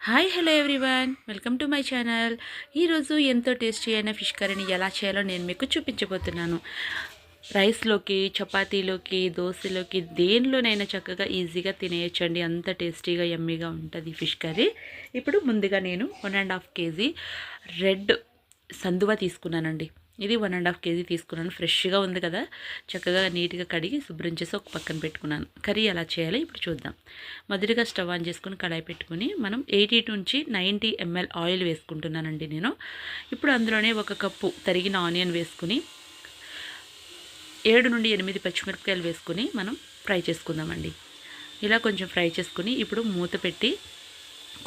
Hi hello everyone, welcome to my channel. ఈరోజు ఎంతో tasty అయిన ఫిష్ కర్రీని ఎలా చేయాలో నేను మీకు చూపించబోతున్నాను. రైస్లోకి, చపాతీలోకి, దోశలోకి దేనిలోనైనా చక్కగా ఈజీగా తినేయచ్చండి. అంత టేస్టీగా యమ్మీగా ఉంటుంది ఫిష్ కర్రీ. ఇప్పుడు ముందుగా నేను 1.5 kg రెడ్ సందువ తీసుకున్నానండి. ఇది 1.5 kg తీసుకున్నాను. ఫ్రెష్గా ఉంది కదా, చక్కగా నీట్గా కడిగి శుభ్రం చేసి ఒక పక్కన పెట్టుకున్నాను. కర్రీ ఎలా చేయాలి ఇప్పుడు చూద్దాం. మొదటిగా స్టవ్ ఆన్ చేసుకుని కడాయి పెట్టుకుని మనం 80 నుంచి 90 ml ఆయిల్ వేసుకుంటున్నానండి నేను. ఇప్పుడు అందులోనే 1 కప్పు తరిగిన ఆనియన్ వేసుకుని 7 నుండి 8 పచ్చిమిరపకాయలు వేసుకుని మనం ఫ్రై చేసుకుందామండి. ఇలా కొంచెం ఫ్రై చేసుకుని ఇప్పుడు మూత పెట్టి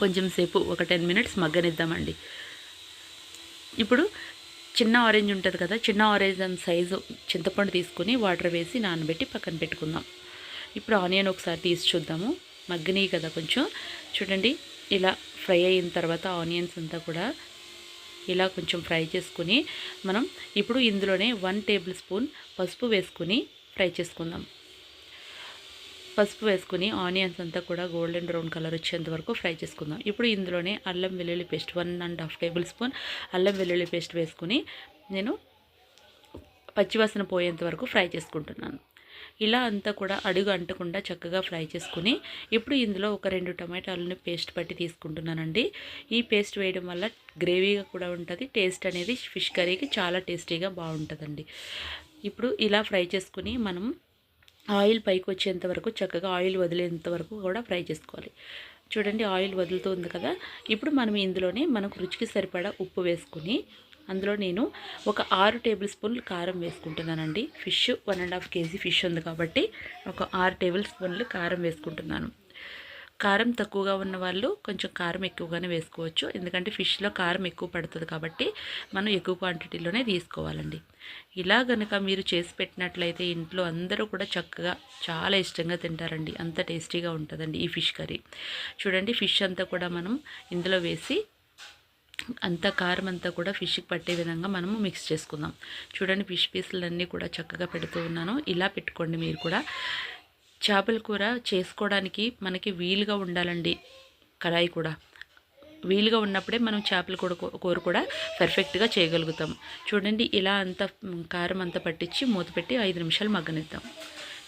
కొంచెం సేపు ఒక 10 minutes మగ్గనిద్దామండి. ఇప్పుడు చిన్న ఆరెంజ్ ఉంటుంది కదా, చిన్న ఆరెంజ్ సైజు చింతపండు తీసుకుని వాటర్ వేసి నానబెట్టి పక్కన పెట్టుకుందాం. ఇప్పుడు ఆనియన్ ఒకసారి తీసి చూద్దాము. మగ్గనియి కదా కొంచెం. చూడండి, ఇలా ఫ్రై అయిన తర్వాత ఆనియన్స్ అంతా కూడా ఇలా కొంచెం ఫ్రై చేసుకుని మనం ఇప్పుడు ఇందులోనే 1 టేబుల్ స్పూన్ పసుపు వేసుకుని ఫ్రై చేసుకుందాం. పసుపు వేసుకుని ఆనియన్స్ అంతా కూడా గోల్డెన్ బ్రౌన్ కలర్ వచ్చేంత వరకు ఫ్రై చేసుకుందాం. ఇప్పుడు ఇందులోనే అల్లం వెల్లుల్లి పేస్ట్ 1.5 టేబుల్ స్పూన్ అల్లం వెల్లుల్లి పేస్ట్ వేసుకుని నేను పచ్చివాసన పోయేంత వరకు ఫ్రై చేసుకుంటున్నాను. ఇలా అంతా కూడా అడుగు అంటకుండా చక్కగా ఫ్రై చేసుకుని ఇప్పుడు ఇందులో ఒక 2 టమాటాలను పేస్ట్ పట్టి తీసుకుంటున్నానండి. ఈ పేస్ట్ వేయడం వల్ల గ్రేవీగా కూడా ఉంటుంది, టేస్ట్ అనేది ఫిష్ కర్రీకి చాలా టేస్టీగా బాగుంటుందండి. ఇప్పుడు ఇలా ఫ్రై చేసుకుని మనం ఆయిల్ పైకి వచ్చేంత వరకు చక్కగా ఆయిల్ వదిలేంత వరకు కూడా ఫ్రై చేసుకోవాలి. చూడండి, ఆయిల్ వదులుతుంది కదా. ఇప్పుడు మనం ఇందులోనే మనకు రుచికి సరిపడా ఉప్పు వేసుకుని అందులో నేను ఒక 6 టేబుల్ స్పూన్లు కారం వేసుకుంటున్నానండి. ఫిష్ 1.5 kg ఫిష్ ఉంది కాబట్టి ఒక 6 టేబుల్ స్పూన్లు కారం వేసుకుంటున్నాను. కారం తక్కువగా ఉన్న వాళ్ళు కొంచెం కారం ఎక్కువగానే వేసుకోవచ్చు, ఎందుకంటే ఫిష్లో కారం ఎక్కువ పడుతుంది కాబట్టి మనం ఎక్కువ క్వాంటిటీలోనే తీసుకోవాలండి. ఇలా కనుక మీరు చేసి పెట్టినట్లయితే ఇంట్లో అందరూ కూడా చక్కగా చాలా ఇష్టంగా తింటారండి. అంత టేస్టీగా ఉంటుందండి ఈ ఫిష్ కర్రీ. చూడండి, ఫిష్ అంతా కూడా మనం ఇందులో వేసి అంత కారం అంతా కూడా ఫిష్కి పట్టే విధంగా మనము మిక్స్ చేసుకుందాం. చూడండి, ఫిష్ పీసులన్నీ కూడా చక్కగా పెడుతూ ఉన్నాను. ఇలా పెట్టుకోండి మీరు కూడా. చేపల కూర చేసుకోవడానికి మనకి వీలుగా ఉండాలండి. కడాయి కూడా వీలుగా ఉన్నప్పుడే మనం చేపల కూర కూడా పర్ఫెక్ట్గా చేయగలుగుతాం. చూడండి, ఇలా అంతా కారం అంతా పట్టించి మూత పెట్టి 5 నిమిషాలు మగ్గనిద్దాం.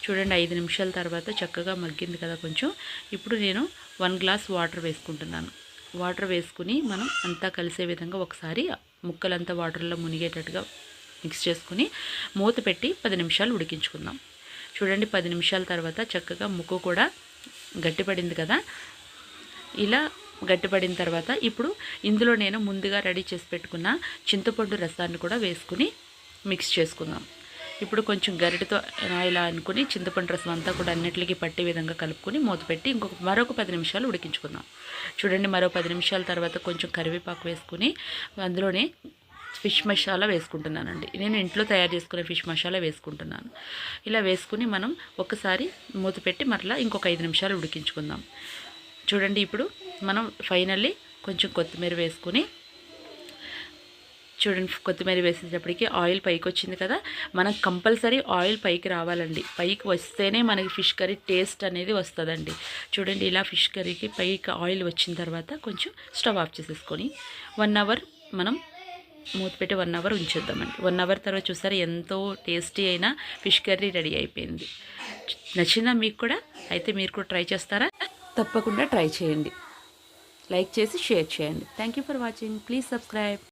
చూడండి, 5 నిమిషాల తర్వాత చక్కగా మగ్గింది కదా కొంచెం. ఇప్పుడు నేను 1 గ్లాస్ వాటర్ వేసుకుంటున్నాను. వాటర్ వేసుకుని మనం అంతా కలిసే విధంగా ఒకసారి ముక్కలంతా వాటర్లో మునిగేటట్టుగా మిక్స్ చేసుకుని మూత పెట్టి 10 నిమిషాలు ఉడికించుకుందాం. చూడండి, 10 నిమిషాల తర్వాత చక్కగా ముక్క కూడా గట్టిపడింది కదా. ఇలా గట్టిపడిన తర్వాత ఇప్పుడు ఇందులో నేను ముందుగా రెడీ చేసి పెట్టుకున్న చింతపండు రసాన్ని కూడా వేసుకుని మిక్స్ చేసుకుందాం. ఇప్పుడు కొంచెం గరిటెతో ఇలా అనుకుని చింతపండు రసం అంతా కూడా అన్నిటికీ పట్టే విధంగా కలుపుకొని మూత పెట్టి మరొక 10 నిమిషాలు ఉడికించుకుందాం. చూడండి, మరో 10 నిమిషాల తర్వాత కొంచెం కరివేపాకు వేసుకుని అందులోనే ఫిష్ మసాలా వేసుకుంటున్నానండి. నేను ఇంట్లో తయారు చేసుకునే ఫిష్ మసాలా వేసుకుంటున్నాను. ఇలా వేసుకుని మనం ఒకసారి మూత పెట్టి మరలా ఇంకొక 5 నిమిషాలు ఉడికించుకుందాం. చూడండి, ఇప్పుడు మనం ఫైనల్లీ కొంచెం కొత్తిమీర వేసుకుని చూడండి, కొత్తిమీర వేసేటప్పటికి ఆయిల్ పైకి వచ్చింది కదా. మనం కంపల్సరీ ఆయిల్ పైకి రావాలండి. పైకి వస్తేనే మనకి ఫిష్ కర్రీ టేస్ట్ అనేది వస్తుందండి. చూడండి, ఇలా ఫిష్ కర్రీకి పైకి ఆయిల్ వచ్చిన తర్వాత కొంచెం స్టవ్ ఆఫ్ చేసేసుకొని 1 అవర్ మనం మూత పెట్టి 1 అవర్ ఉంచేద్దామండి. 1 అవర్ తర్వాత చూసారా ఎంతో టేస్టీ అయిన ఫిష్ కర్రీ రెడీ అయిపోయింది. నచ్చిందా మీకు కూడా? అయితే మీరు కూడా ట్రై చేస్తారా? తప్పకుండా ట్రై చేయండి. లైక్ చేసి షేర్ చేయండి. Thank you for watching. Please subscribe.